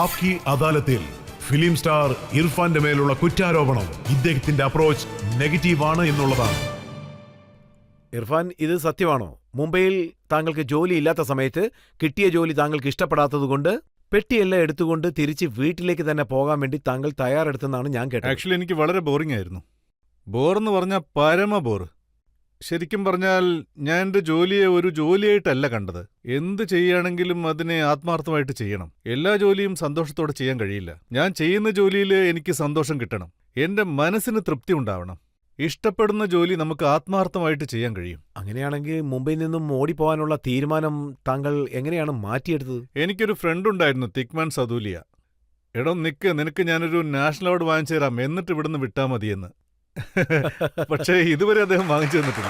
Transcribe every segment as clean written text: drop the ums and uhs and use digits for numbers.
ആപ്കി അദാലത്തിൽ film star ഇർഫാന്റെ മേലുള്ള കുറ്റാരോപണം ഇദ്ദേഹത്തിന്റെ അപ്രോച്ച് നെഗറ്റീവാണ് എന്നുള്ളതാണ്. ഇർഫാൻ, ഇത് സത്യമാണോ? മുംബൈയിൽ താങ്കൾക്ക് ജോലി ഇല്ലാത്ത സമയത്ത് കിട്ടിയ ജോലി താങ്കൾക്ക് ഇഷ്ടപ്പെടാത്തതുകൊണ്ട് പെട്ടിയെല്ലാം എടുത്തുകൊണ്ട് തിരിച്ച് വീട്ടിലേക്ക് തന്നെ പോകാൻ വേണ്ടി താങ്കൾ തയ്യാറെടുത്തെന്നാണ് ഞാൻ കേട്ടത്. ആക്ച്വലി എനിക്ക് വളരെ ബോറിംഗ് ആയിരുന്നു. ബോറെന്ന് പറഞ്ഞാൽ പരമ ബോറ്. ശരിക്കും പറഞ്ഞാൽ ഞാൻ എൻ്റെ ജോലിയെ ഒരു ജോലിയായിട്ടല്ല കണ്ടത്. എന്ത് ചെയ്യുകയാണെങ്കിലും അതിനെ ആത്മാർത്ഥമായിട്ട് ചെയ്യണം. എല്ലാ ജോലിയും സന്തോഷത്തോടെ ചെയ്യാൻ കഴിയില്ല. ഞാൻ ചെയ്യുന്ന ജോലിയിൽ എനിക്ക് സന്തോഷം കിട്ടണം. എൻ്റെ മനസ്സിന് തൃപ്തി ഉണ്ടാവണം. ഇഷ്ടപ്പെടുന്ന ജോലി നമുക്ക് ആത്മാർത്ഥമായിട്ട് ചെയ്യാൻ കഴിയും. അങ്ങനെയാണെങ്കിൽ മുംബൈയിൽ നിന്നും ഓടിപ്പോകാനുള്ള തീരുമാനം താങ്കൾ എങ്ങനെയാണ് മാറ്റിയെടുത്തത്? എനിക്കൊരു ഫ്രണ്ട് ഉണ്ടായിരുന്നു, തിക്മാൻ സദൂലിയ. എടോ നിക്ക്, നിനക്ക് ഞാനൊരു നാഷണൽ അവാർഡ് വാങ്ങിച്ചു തരാം, എന്നിട്ട് ഇവിടുന്ന് വിട്ടാൽ മതിയെന്ന്. പക്ഷേ ഇതുവരെ അദ്ദേഹം വാങ്ങിച്ചു തന്നിട്ടില്ല.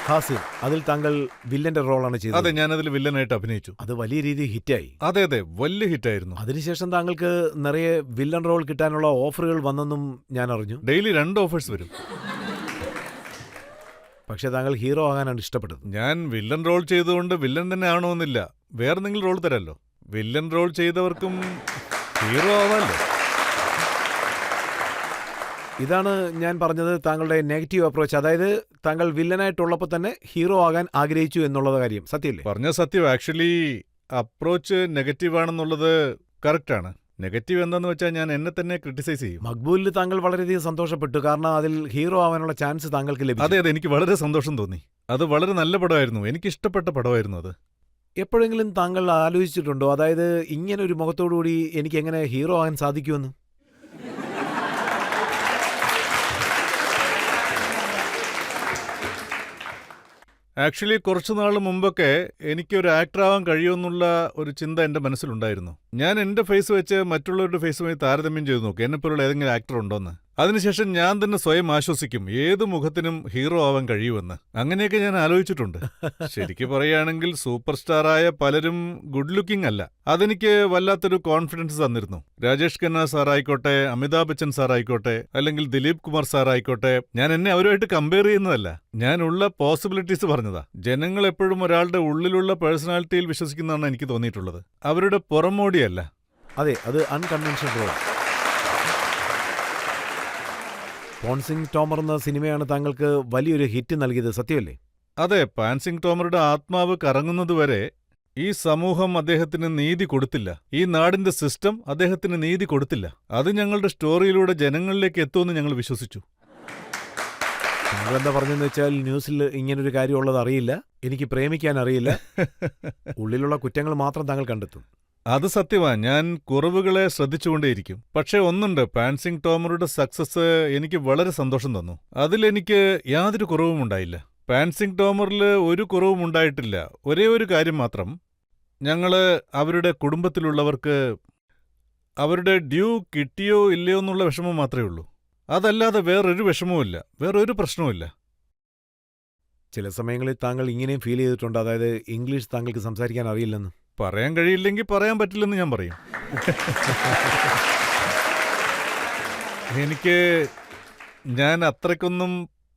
ഹാസിൽ, അതിൽ താങ്കൾ വില്ലന്റെ റോളാണ് ചെയ്തത്. അതെ, ഞാനതിൽ വില്ലനായിട്ട് അഭിനയിച്ചു. അത് വലിയ രീതിയിൽ ഹിറ്റായി. അതെ അതെ, വലിയ ഹിറ്റായിരുന്നു. അതിനുശേഷം താങ്കൾക്ക് നിറയെ വില്ലൻ റോൾ കിട്ടാനുള്ള ഓഫറുകൾ വന്നെന്നും ഞാൻ അറിഞ്ഞു. ഡെയിലി 2 ഓഫേഴ്സ് വരും. പക്ഷെ താങ്കൾ ഹീറോ ആകാനാണ് ഇഷ്ടപ്പെട്ടത്. ഞാൻ വില്ലൻ റോൾ ചെയ്തുകൊണ്ട് വില്ലൻ തന്നെ ആവണമെന്നില്ല. വേറെ എന്തെങ്കിലും റോൾ തരാമല്ലോ. വില്ലൻ റോൾ ചെയ്തവർക്കും ഹീറോ ആവാമല്ലോ. ഇതാണ് ഞാൻ പറഞ്ഞത്, താങ്കളുടെ നെഗറ്റീവ് അപ്രോച്ച്. അതായത് താങ്കൾ വില്ലനായിട്ടുള്ളപ്പോൾ തന്നെ ഹീറോ ആകാൻ ആഗ്രഹിച്ചു എന്നുള്ളത് കാര്യം സത്യമല്ലേ? പറഞ്ഞ സത്യം. ആക്ച്വലി അപ്രോച്ച് നെഗറ്റീവ് ആണെന്നുള്ളത് കറക്റ്റാണ്. നെഗറ്റീവ് എന്താന്ന് വെച്ചാൽ ഞാൻ എന്നെ തന്നെ ക്രിട്ടിസൈസ് ചെയ്യും. മഖ്ബൂലിൽ താങ്കൾ വളരെയധികം സന്തോഷപ്പെട്ടു, കാരണം അതിൽ ഹീറോ ആവാനുള്ള ചാൻസ് താങ്കൾക്ക് ലഭിച്ചു. അതെ അതെ, എനിക്ക് വളരെ സന്തോഷം തോന്നി. അത് വളരെ നല്ല പടമായിരുന്നു. എനിക്കിഷ്ടപ്പെട്ട പടമായിരുന്നു അത്. എപ്പോഴെങ്കിലും താങ്കൾ ആലോചിച്ചിട്ടുണ്ടോ, അതായത് ഇങ്ങനെ ഒരു മുഖത്തോടുകൂടി എനിക്ക് എങ്ങനെ ഹീറോ ആകാൻ സാധിക്കുമെന്ന്? ആക്ച്വലി കുറച്ചു നാൾ മുമ്പൊക്കെ എനിക്കൊരു ആക്ടറാവാൻ കഴിയുമെന്നുള്ള ഒരു ചിന്ത എൻ്റെ മനസ്സിലുണ്ടായിരുന്നു. ഞാൻ എൻ്റെ ഫേസ് വെച്ച് മറ്റുള്ളവരുടെ ഫേസുമായി താരതമ്യം ചെയ്തു നോക്കും, എന്നെപ്പോലുള്ള ഏതെങ്കിലും ആക്ടർ ഉണ്ടോന്ന്. അതിനുശേഷം ഞാൻ തന്നെ സ്വയം ആശ്വസിക്കും, ഏത് മുഖത്തിനും ഹീറോ ആവാൻ കഴിയുമെന്ന്. അങ്ങനെയൊക്കെ ഞാൻ ആലോചിച്ചിട്ടുണ്ട്. ശരിക്കും പറയുകയാണെങ്കിൽ സൂപ്പർ സ്റ്റാറായ പലരും ഗുഡ് ലുക്കിംഗ് അല്ല. അതെനിക്ക് വല്ലാത്തൊരു കോൺഫിഡൻസ് തന്നിരുന്നു. രാജേഷ് ഖന്ന സാർ ആയിക്കോട്ടെ, അമിതാഭ് ബച്ചൻ സാർ ആയിക്കോട്ടെ, അല്ലെങ്കിൽ ദിലീപ് കുമാർ സാർ ആയിക്കോട്ടെ, ഞാൻ എന്നെ അവരുമായിട്ട് കമ്പയർ ചെയ്യുന്നതല്ല, ഞാനുള്ള പോസിബിലിറ്റീസ് പറഞ്ഞതാ. ജനങ്ങൾ എപ്പോഴും ഒരാളുടെ ഉള്ളിലുള്ള പേഴ്സണാലിറ്റിയിൽ വിശ്വസിക്കുന്നതാണ് എനിക്ക് തോന്നിയിട്ടുള്ളത്, അവരുടെ പുറമോടിയല്ല. അതെ, അത് അൺകൺവെൻഷണൽ റോൾ. പോൺസിംഗ് ടോമർ എന്ന സിനിമയാണ് താങ്കൾക്ക് വലിയൊരു ഹിറ്റ് നൽകിയത്, സത്യമല്ലേ? അതെ, പാൻസിംഗ് ടോമറുടെ ആത്മാവ് കറങ്ങുന്നതുവരെ ഈ സമൂഹം അദ്ദേഹത്തിന് നീതി കൊടുത്തില്ല. ഈ നാടിന്റെ സിസ്റ്റം അദ്ദേഹത്തിന് നീതി കൊടുത്തില്ല. അത് ഞങ്ങളുടെ സ്റ്റോറിയിലൂടെ ജനങ്ങളിലേക്ക് എത്തുമെന്ന് ഞങ്ങൾ വിശ്വസിച്ചു. താങ്കൾ എന്താ പറഞ്ഞെന്ന് വെച്ചാൽ, ന്യൂസിൽ ഇങ്ങനൊരു കാര്യമുള്ളത് അറിയില്ല, എനിക്ക് പ്രേമിക്കാൻ അറിയില്ല, ഉള്ളിലുള്ള കുറ്റങ്ങൾ മാത്രം താങ്കൾ കണ്ടെത്തും. അത് സത്യമാ. ഞാൻ കുറവുകളെ ശ്രദ്ധിച്ചുകൊണ്ടേയിരിക്കും. പക്ഷേ ഒന്നുണ്ട്, പാൻസിംഗ് ടോമറുടെ സക്സസ് എനിക്ക് വളരെ സന്തോഷം തന്നു. അതിലെനിക്ക് യാതൊരു കുറവും ഉണ്ടായില്ല. പാൻസിംഗ് ടോമറിൽ ഒരു കുറവും ഉണ്ടായിട്ടില്ല. ഒരേ ഒരു കാര്യം മാത്രം, ഞങ്ങള് അവരുടെ കുടുംബത്തിലുള്ളവർക്ക് അവരുടെ ഡ്യൂ കിട്ടിയോ ഇല്ലയോ എന്നുള്ള വിഷമം മാത്രമേ ഉള്ളൂ. അതല്ലാതെ വേറൊരു വിഷമവുമില്ല, വേറൊരു പ്രശ്നവുമില്ല. ചില സമയങ്ങളിൽ താങ്കൾ ഇങ്ങനെയും ഫീൽ ചെയ്തിട്ടുണ്ട്, അതായത് ഇംഗ്ലീഷ് താങ്കൾക്ക് സംസാരിക്കാൻ അറിയില്ലെന്ന്. പറയാൻ കഴിയില്ലെങ്കിൽ പറയാൻ പറ്റില്ലെന്ന് ഞാൻ പറയും. ഞാൻ അത്രയ്ക്കൊന്നും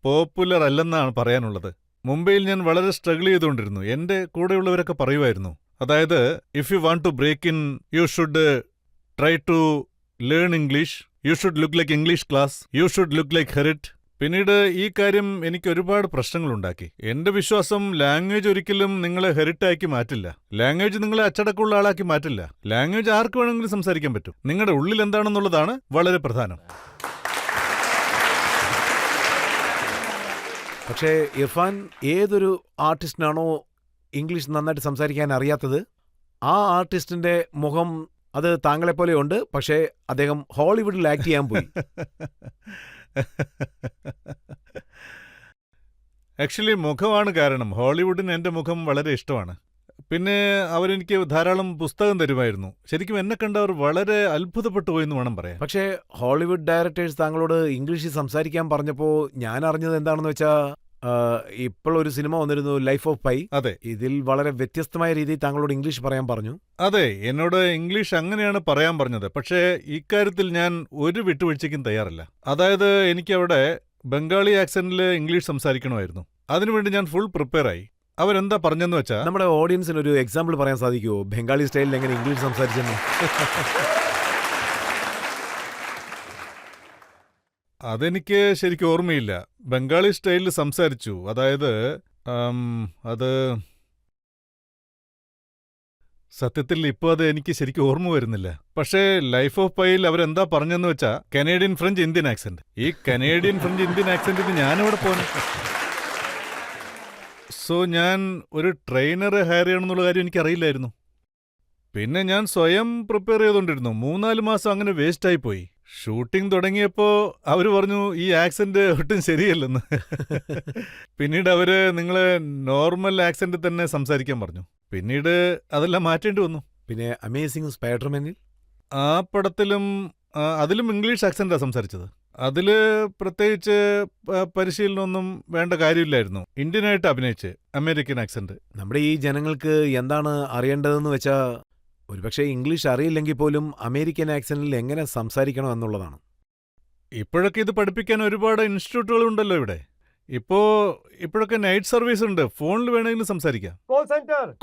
പോപ്പുലർ അല്ലെന്നാണ് പറയാനുള്ളത്. മുംബൈയിൽ ഞാൻ വളരെ സ്ട്രഗിൾ ചെയ്തുകൊണ്ടിരുന്നു. എൻ്റെ കൂടെയുള്ളവരൊക്കെ പറയുമായിരുന്നു, അതായത് if you want to break in you should try to learn English, you should look like English class, you should look like herit. പിന്നീട് ഈ കാര്യം എനിക്ക് ഒരുപാട് പ്രശ്നങ്ങളുണ്ടാക്കി. എന്റെ വിശ്വാസം, ലാംഗ്വേജ് ഒരിക്കലും നിങ്ങളെ ഹെറിറ്റാക്കി മാറ്റില്ല. ലാംഗ്വേജ് നിങ്ങളെ അച്ചടക്കമുള്ള ആളാക്കി മാറ്റില്ല. ലാംഗ്വേജ് ആർക്ക് വേണമെങ്കിലും സംസാരിക്കാൻ പറ്റും. നിങ്ങളുടെ ഉള്ളിൽ എന്താണെന്നുള്ളതാണ് വളരെ പ്രധാനം. പക്ഷേ ഇർഫാൻ, ഏതൊരു ആർട്ടിസ്റ്റിനാണോ ഇംഗ്ലീഷ് നന്നായിട്ട് സംസാരിക്കാൻ അറിയാത്തത്, ആ ആർട്ടിസ്റ്റിന്റെ മുഖം അത് താങ്കളെപ്പോലെ ഉണ്ട്, പക്ഷേ അദ്ദേഹം ഹോളിവുഡിൽ ആക്ട് ചെയ്യാൻ പോയി. ആക്ച്വലി മുഖമാണ് കാരണം. ഹോളിവുഡിന് എൻ്റെ മുഖം വളരെ ഇഷ്ടമാണ്. പിന്നെ അവരെനിക്ക് ധാരാളം പുസ്തകം തരുമായിരുന്നു. ശരിക്കും എന്നെ കണ്ടവർ വളരെ അത്ഭുതപ്പെട്ടു പോയെന്ന് വേണം പറയാൻ. പക്ഷേ ഹോളിവുഡ് ഡയറക്ടേഴ്സ് താങ്കളോട് ഇംഗ്ലീഷിൽ സംസാരിക്കാൻ പറഞ്ഞപ്പോൾ ഞാൻ അറിഞ്ഞത് എന്താണെന്ന് വെച്ചാൽ, ഇപ്പോൾ ഒരു സിനിമ വന്നിരുന്നു, ലൈഫ് ഓഫ് പൈ. അതെ, ഇതിൽ വളരെ വ്യത്യസ്തമായ രീതിയിൽ താങ്കളോട് ഇംഗ്ലീഷ് പറയാൻ പറഞ്ഞു. അതെ, എന്നോട് ഇംഗ്ലീഷ് അങ്ങനെയാണ് പറയാൻ പറഞ്ഞത്. പക്ഷേ ഇക്കാര്യത്തിൽ ഞാൻ ഒരു വിട്ടുവീഴ്ചയ്ക്കും തയ്യാറല്ല. അതായത് എനിക്കവിടെ ബംഗാളി ആക്സന്റിൽ ഇംഗ്ലീഷ് സംസാരിക്കണമായിരുന്നു. അതിനുവേണ്ടി ഞാൻ ഫുൾ പ്രിപ്പയർ ആയി. അവരെന്താ പറഞ്ഞെന്ന് വെച്ചാ നമ്മുടെ ഓഡിയൻസിന് ഒരു എക്സാമ്പിൾ പറയാൻ സാധിക്കുമോ ബംഗാളി സ്റ്റൈലിൽ എങ്ങനെ ഇംഗ്ലീഷ് സംസാരിച്ചെന്ന്? അതെനിക്ക് ശരിക്കും ഓർമ്മയില്ല. ബംഗാളി സ്റ്റൈലിൽ സംസാരിച്ചു. അതായത് അത് സത്യത്തിൽ ഇപ്പോൾ അത് എനിക്ക് ശരിക്കും ഓർമ്മ വരുന്നില്ല. പക്ഷേ ലൈഫ് ഓഫ് പൈയിൽ അവരെന്താ പറഞ്ഞെന്ന് വെച്ചാ കനേഡിയൻ ഫ്രഞ്ച് ഇന്ത്യൻ ആക്സെന്റ്. ഈ കനേഡിയൻ ഫ്രഞ്ച് ഇന്ത്യൻ ആക്സെന്റിന് ഞാനിവിടെ പോന്നു. സോ ഞാൻ ഒരു ട്രെയിനറെ ഹയർ ചെയ്യണമെന്നുള്ള കാര്യം എനിക്കറിയില്ലായിരുന്നു. പിന്നെ ഞാൻ സ്വയം പ്രിപ്പയർ ചെയ്തുകൊണ്ടിരുന്നു. 3-4 മാസം അങ്ങനെ വേസ്റ്റായി പോയി. ഷൂട്ടിംഗ് തുടങ്ങിയപ്പോൾ അവർ പറഞ്ഞു ഈ ആക്സെന്റ് ഒട്ടും ശരിയല്ലെന്ന്. പിന്നീട് അവര് നിങ്ങളെ നോർമൽ ആക്സെന്റ് തന്നെ സംസാരിക്കാൻ പറഞ്ഞു. പിന്നീട് അതെല്ലാം മാറ്റേണ്ടി വന്നു. പിന്നെ അമേസിംഗ് സ്പൈഡർമാനിൽ ആ പടത്തിലും അതിലും ഇംഗ്ലീഷ് ആക്സെന്റാണ് സംസാരിച്ചത്. അതില് പ്രത്യേകിച്ച് പരിശീലനമൊന്നും വേണ്ട കാര്യമില്ലായിരുന്നു. ഇന്ത്യനായിട്ട് അഭിനയിച്ച് അമേരിക്കൻ ആക്സെന്റ്. നമ്മുടെ ഈ ജനങ്ങൾക്ക് എന്താണ് അറിയേണ്ടതെന്ന് വെച്ചാൽ ഒരുപക്ഷെ ഇംഗ്ലീഷ് അറിയില്ലെങ്കിൽ പോലും അമേരിക്കൻ ആക്സെന്റിൽ എങ്ങനെ സംസാരിക്കണം എന്നുള്ളതാണ്. ഇപ്പോഴൊക്കെ ഇത് പഠിപ്പിക്കാൻ ഒരുപാട് ഇൻസ്റ്റിറ്റ്യൂട്ടുകളുണ്ടല്ലോ ഇവിടെ. ഇപ്പോഴൊക്കെ നൈറ്റ് സർവീസ് ഉണ്ട്. ഫോണിൽ വേണമെങ്കിലും സംസാരിക്കാം.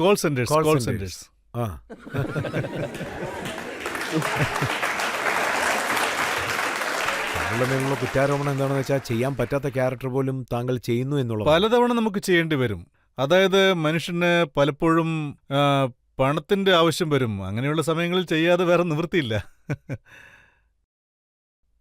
Call centres. ആ താങ്കളുടെ മേലുള്ള കുറ്റാരോപണം എന്താണെന്ന് വെച്ചാൽ ചെയ്യാൻ പറ്റാത്ത ക്യാരക്ടർ പോലും താങ്കൾ ചെയ്യുന്നു എന്നുള്ളത്. പലതവണ നമുക്ക് ചെയ്യേണ്ടി വരും. അതായത് മനുഷ്യന് പലപ്പോഴും പണത്തിന്റെ ആവശ്യം വരും. അങ്ങനെയുള്ള സമയങ്ങളിൽ ചെയ്യാതെ വേറെ നിവൃത്തിയില്ല.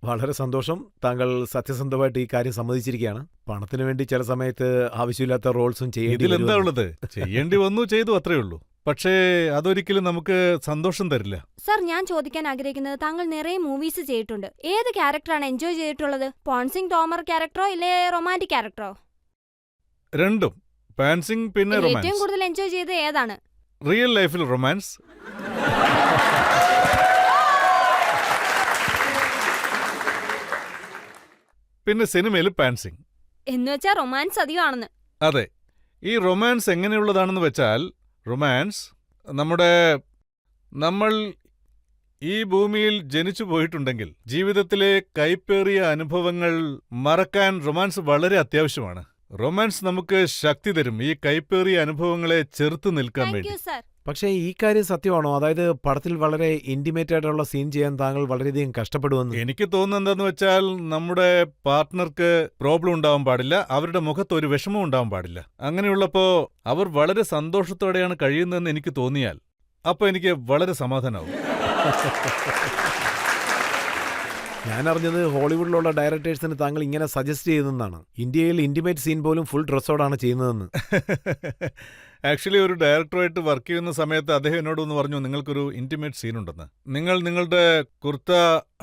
വളരെ സന്തോഷം. താങ്കൾ സത്യസന്ധമായിട്ട് ഈ കാര്യം സമ്മതിച്ചിരിക്കുകയാണ്. പണത്തിന് വേണ്ടി ചില സമയത്ത് ആവശ്യമില്ലാത്ത റോൾസും ഇതിലെന്താ ഉള്ളത്? ചെയ്യേണ്ടി വന്നു, ചെയ്തു, അത്രേ ഉള്ളൂ. പക്ഷേ അതൊരിക്കലും നമുക്ക് സന്തോഷം തരില്ല. സർ, ഞാൻ ചോദിക്കാൻ ആഗ്രഹിക്കുന്നത്, താങ്കൾ നിറയെ മൂവീസ് ചെയ്തിട്ടുണ്ട്. ഏത് ക്യാരക്ടറാണ് എൻജോയ് ചെയ്തിട്ടുള്ളത്? പോൺസിംഗ് ടോമർ ക്യാരക്ടറോ ഇല്ലേ റൊമാന്റിക് ക്യാരക്ടറോ? രണ്ടും. പാൻസിംഗ് പിന്നെ ഏറ്റവും റൊമാൻസ്. കൂടുതൽ എൻജോയ് ചെയ്തത് ഏതാണ്? റിയൽ ലൈഫിൽ റൊമാൻസ്, പിന്നെ സിനിമയിൽ പാൻസിംഗ്. എന്നുവെച്ചാ റൊമാൻസ് അധികമാണെന്ന്. അതെ. ഈ റൊമാൻസ് എങ്ങനെയുള്ളതാണെന്ന് വെച്ചാൽ, റൊമാൻസ് നമ്മൾ ഈ ഭൂമിയിൽ ജനിച്ചു പോയിട്ടുണ്ടെങ്കിൽ ജീവിതത്തിലെ കൈപ്പേറിയ അനുഭവങ്ങൾ മറക്കാൻ റൊമാൻസ് വളരെ അത്യാവശ്യമാണ്. റൊമാൻസ് നമുക്ക് ശക്തി തരും ഈ കൈപ്പേറിയ അനുഭവങ്ങളെ ചെറുത്തു നിൽക്കാൻ താങ്ക് വേണ്ടി. You sir. പക്ഷേ ഈ കാര്യം സത്യമാണോ? അതായത് പടത്തിൽ വളരെ ഇന്റിമേറ്റ് ആയിട്ടുള്ള സീൻ ചെയ്യാൻ താങ്കൾ വളരെയധികം കഷ്ടപ്പെടുമെന്ന്. എനിക്ക് തോന്നുന്നത് എന്താന്ന് വെച്ചാൽ, നമ്മുടെ പാർട്ട്ണർക്ക് പ്രോബ്ലം ഉണ്ടാവാൻ പാടില്ല, അവരുടെ മുഖത്ത് ഒരു വിഷമം ഉണ്ടാവാൻ പാടില്ല. അങ്ങനെയുള്ളപ്പോ അവർ വളരെ സന്തോഷത്തോടെയാണ് കഴിയുന്നതെന്ന് എനിക്ക് തോന്നിയാൽ അപ്പൊ എനിക്ക് വളരെ സമാധാനമാവും. ഞാൻ അറിഞ്ഞത് ഹോളിവുഡിലുള്ള ഡയറക്ടേഴ്സിന് താങ്കൾ ഇങ്ങനെ സജസ്റ്റ് ചെയ്തെന്നാണ്. ഇന്ത്യയിൽ ഇന്റിമേറ്റ് സീൻ പോലും ഫുൾ ഡ്രസ്സോടാണ് ചെയ്യുന്നതെന്ന്. ആക്ച്വലി ഒരു ഡയറക്ടറായിട്ട് വർക്ക് ചെയ്യുന്ന സമയത്ത് അദ്ദേഹം എന്നോടൊന്ന് പറഞ്ഞു, നിങ്ങൾക്കൊരു ഇന്റിമേറ്റ് സീൻ ഉണ്ടെന്ന്. നിങ്ങൾ നിങ്ങളുടെ കുർത്ത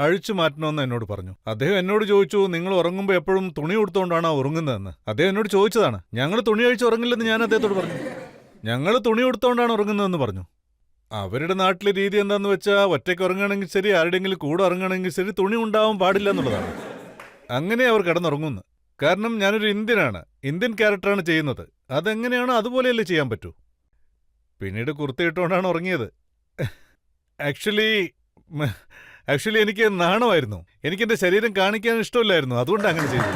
അഴിച്ചു മാറ്റണമെന്ന് എന്നോട് പറഞ്ഞു. അദ്ദേഹം എന്നോട് ചോദിച്ചു, നിങ്ങൾ ഉറങ്ങുമ്പോൾ എപ്പോഴും തുണി ഉടുത്തുകൊണ്ടാണോ ഉറങ്ങുന്നതെന്ന്. അദ്ദേഹം എന്നോട് ചോദിച്ചതാണ്. ഞങ്ങൾ തുണി അഴിച്ച് ഉറങ്ങില്ലെന്ന് ഞാൻ അദ്ദേഹത്തോട് പറഞ്ഞു. ഞങ്ങൾ തുണി ഉടുത്തുകൊണ്ടാണ് ഉറങ്ങുന്നതെന്ന് പറഞ്ഞു. അവരുടെ നാട്ടിലെ രീതി എന്താന്ന് വെച്ചാൽ, ഒറ്റയ്ക്ക് ഉറങ്ങുകയാണെങ്കിൽ ശരി, ആരുടെയെങ്കിലും കൂടെ ഉറങ്ങുകയാണെങ്കിൽ ശരി, തുണി ഉണ്ടാവാൻ പാടില്ല എന്നുള്ളതാണ്. അങ്ങനെ അവർ കിടന്നുറങ്ങുന്നു. കാരണം ഞാനൊരു ഇന്ത്യനാണ്, ഇന്ത്യൻ ക്യാരക്ടറാണ് ചെയ്യുന്നത്. അതെങ്ങനെയാണോ അതുപോലെയല്ലേ ചെയ്യാൻ പറ്റൂ. പിന്നീട് കുർത്തയിട്ടുകൊണ്ടാണ് ഉറങ്ങിയത്. ആക്ച്വലി എനിക്ക് നാണമായിരുന്നു. എനിക്കെന്റെ ശരീരം കാണിക്കാൻ ഇഷ്ടമില്ലായിരുന്നു. അതുകൊണ്ട് അങ്ങനെ ചെയ്തു.